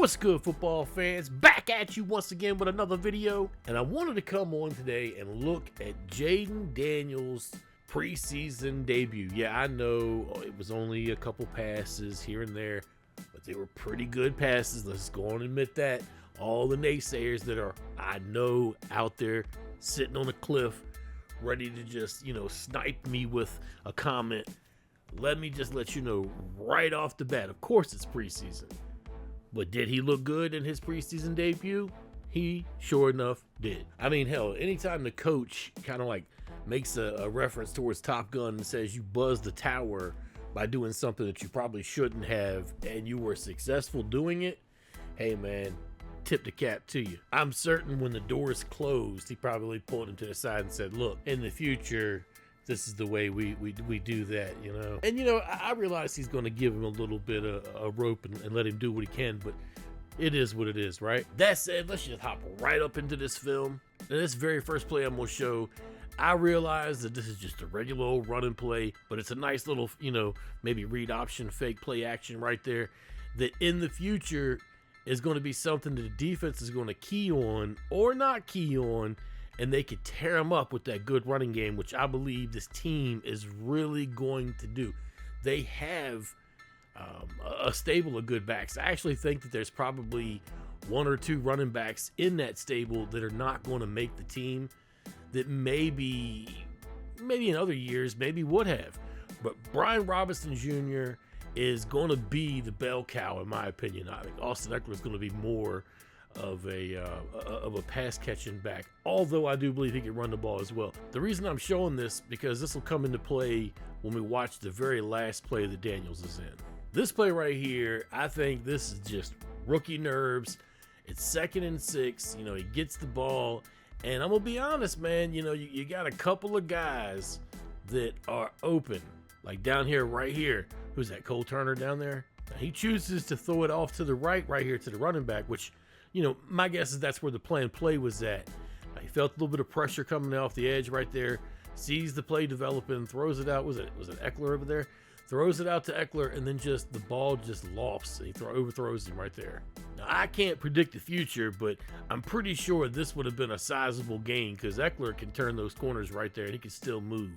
What's good, football fans? Back at you once again with another video. And I wanted to come on today and look at Jayden Daniels' preseason debut. Yeah, I know it was only a couple passes here and there, but they were pretty good passes. Let's go on and admit that. All the naysayers that are, I know, out there sitting on a cliff, ready to just, snipe me with a comment. Let me just let you know right off the bat, of course it's preseason. But did he look good in his preseason debut? He sure enough did. I mean, hell, anytime the coach kind of like makes a reference towards Top Gun and says you buzzed the tower by doing something that you probably shouldn't have and you were successful doing it, hey man, tip the cap to you. I'm certain when the doors closed, he probably pulled him to the side and said, look, in the future, this is the way we do that, And, I realize he's going to give him a little bit of a rope and let him do what he can, but it is what it is, right? That said, let's just hop right up into this film. And this very first play I'm going to show, I realize that this is just a regular old running play, but it's a nice little, maybe read option, fake play action right there that in the future is going to be something that the defense is going to key on or not key on, and they could tear them up with that good running game, which I believe this team is really going to do. They have a stable of good backs. I actually think that there's probably one or two running backs in that stable that are not going to make the team that maybe in other years maybe would have. But Brian Robinson Jr. is going to be the bell cow, in my opinion. I think Austin Ekeler is going to be more of a pass catching back, although I do believe he can run the ball as well. The reason I'm showing this because this will come into play when we watch the very last play that Daniels is in. This play right here, I think this is just rookie nerves. It's 2nd and 6. He gets the ball, and I'm gonna be honest, man. You got a couple of guys that are open, like down here, right here. Who's that? Cole Turner down there. Now, he chooses to throw it off to the right here to the running back, which, my guess is that's where the play was at. He felt a little bit of pressure coming off the edge right there, sees the play developing, throws it out. Was it Ekeler over there? Throws it out to Ekeler, and then just the ball just lofts. And he overthrows him right there. Now, I can't predict the future, but I'm pretty sure this would have been a sizable gain because Ekeler can turn those corners right there, and he can still move.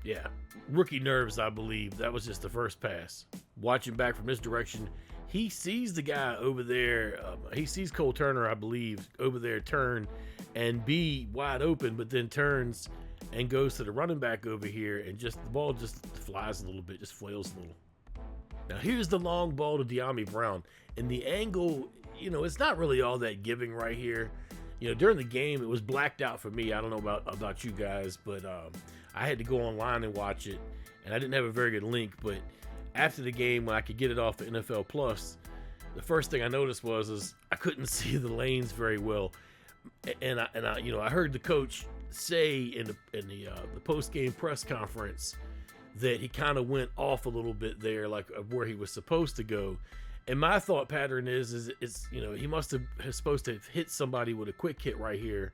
Yeah, rookie nerves, I believe. That was just the first pass. Watching back from this direction, he sees the guy over there. He sees Cole Turner, I believe, over there turn and be wide open, but then turns and goes to the running back over here, and just the ball just flies a little bit, just flails a little. Now here's the long ball to Dyami Brown, and the angle, it's not really all that giving right here. During the game, it was blacked out for me. I don't know about you guys, but I had to go online and watch it, and I didn't have a very good link. But after the game, when I could get it off of NFL Plus, the first thing I noticed was I couldn't see the lanes very well, and I heard the coach say in the post game press conference that he kind of went off a little bit there, like where he was supposed to go. And my thought pattern is he must have supposed to have hit somebody with a quick hit right here.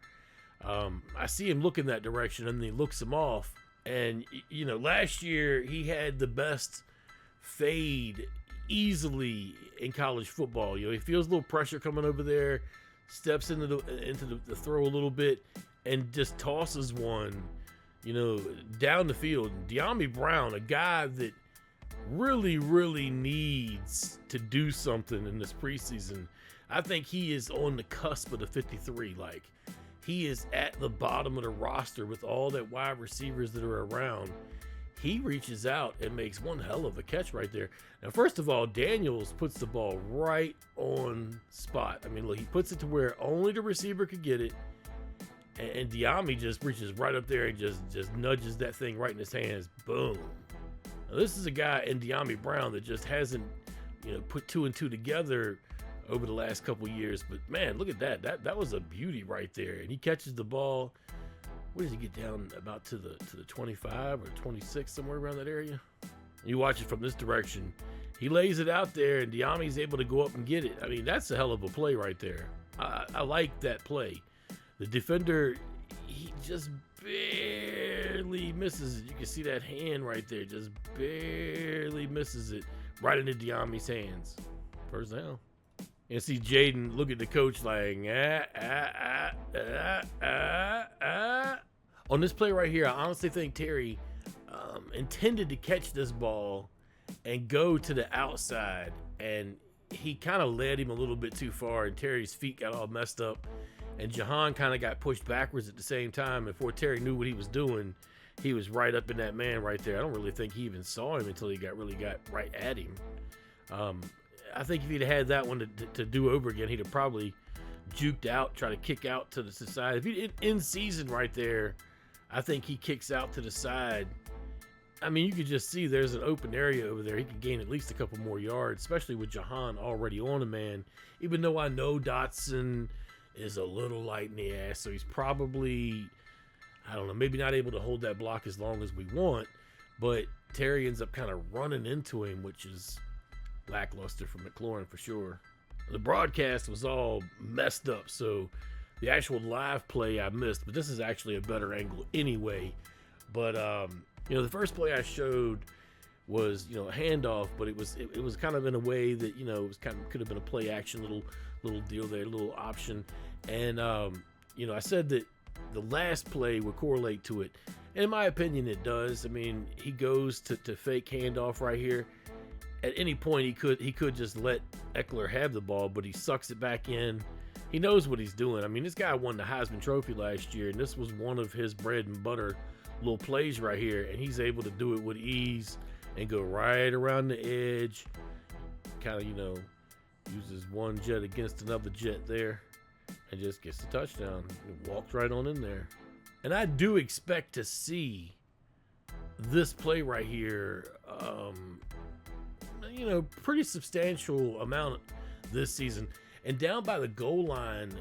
I see him look in that direction, and then he looks him off. And last year he had the best fade easily in college football. He feels a little pressure coming over there, steps into the throw a little bit, and just tosses one, down the field. Dyami Brown, a guy that really, really needs to do something in this preseason. I think he is on the cusp of the 53. Like, he is at the bottom of the roster with all that wide receivers that are around. He reaches out and makes one hell of a catch right there. Now, first of all, Daniels puts the ball right on spot. I mean, look, he puts it to where only the receiver could get it, and Dyami just reaches right up there and just nudges that thing right in his hands. Boom. Now, this is a guy in Dyami Brown that just hasn't, put 2 and 2 together over the last couple years. But man, look at that. That was a beauty right there. And he catches the ball. Where does he get down? About to the 25 or 26, somewhere around that area. You watch it from this direction. He lays it out there, and Dyami's able to go up and get it. I mean, that's a hell of a play right there. I like that play. The defender, he just barely misses it. You can see that hand right there, just barely misses it right into Dyami's hands. First down. And see Jayden look at the coach like, On this play right here, I honestly think Terry intended to catch this ball and go to the outside, and he kind of led him a little bit too far, and Terry's feet got all messed up, and Jahan kind of got pushed backwards at the same time. Before Terry knew what he was doing, he was right up in that man right there. I don't really think he even saw him until he got right at him. I think if he'd had that one to do over again, he'd have probably juked out, try to kick out to the side. If he in season right there, I think he kicks out to the side. I mean, you could just see there's an open area over there. He could gain at least a couple more yards, especially with Jahan already on a man. Even though I know Dotson is a little light in the ass, so he's probably, I don't know, maybe not able to hold that block as long as we want. But Terry ends up kind of running into him, which is lackluster for McLaurin for sure. The broadcast was all messed up, so the actual live play I missed, but this is actually a better angle anyway. But you know, the first play I showed was, you know, a handoff, but it was kind of in a way that, you know, it was kind of could have been a play action little deal there, little option. And you know, I said that the last play would correlate to it. And in my opinion, it does. I mean, he goes to fake handoff right here. At any point, he could just let Eckler have the ball, but he sucks it back in. He knows what he's doing. I mean, this guy won the Heisman Trophy last year, and this was one of his bread and butter little plays right here, and he's able to do it with ease and go right around the edge. Kind of, you know, uses one jet against another jet there and just gets the touchdown. He walks right on in there. And I do expect to see this play right here, you know, pretty substantial amount this season. And down by the goal line,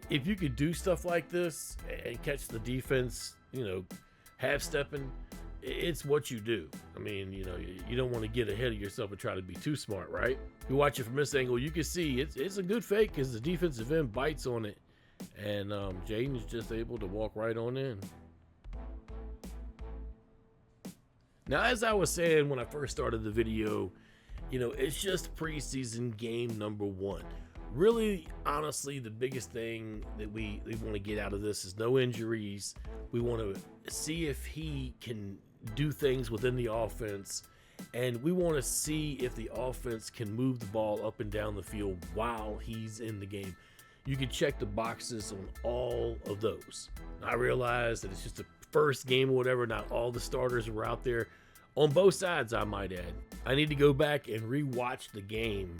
if you could do stuff like this and catch the defense, you know, half-stepping, it's what you do. I mean, you know, you don't want to get ahead of yourself and try to be too smart, right? If you watch it from this angle, you can see it's a good fake because the defensive end bites on it. And Jayden is just able to walk right on in. Now, as I was saying when I first started the video, you know, it's just preseason game number 1. Really, honestly, the biggest thing that we want to get out of this is no injuries. We want to see if he can do things within the offense, and we want to see if the offense can move the ball up and down the field while he's in the game. You can check the boxes on all of those. I realize that it's just the first game or whatever. Not all the starters were out there on both sides, I might add. I need to go back and rewatch the game.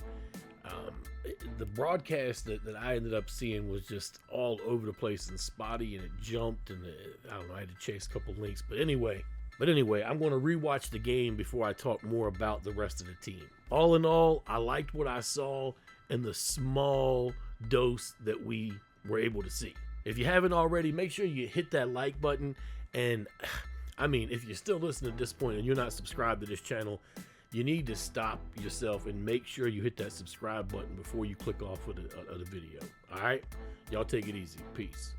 The broadcast that I ended up seeing was just all over the place and spotty, and it jumped, and I don't know, I had to chase a couple links. But anyway, I'm going to rewatch the game before I talk more about the rest of the team. All in all, I liked what I saw and the small dose that we were able to see. If you haven't already, make sure you hit that like button. And I mean, if you're still listening at this point and you're not subscribed to this channel, you need to stop yourself and make sure you hit that subscribe button before you click off of the video. All right? Y'all take it easy. Peace.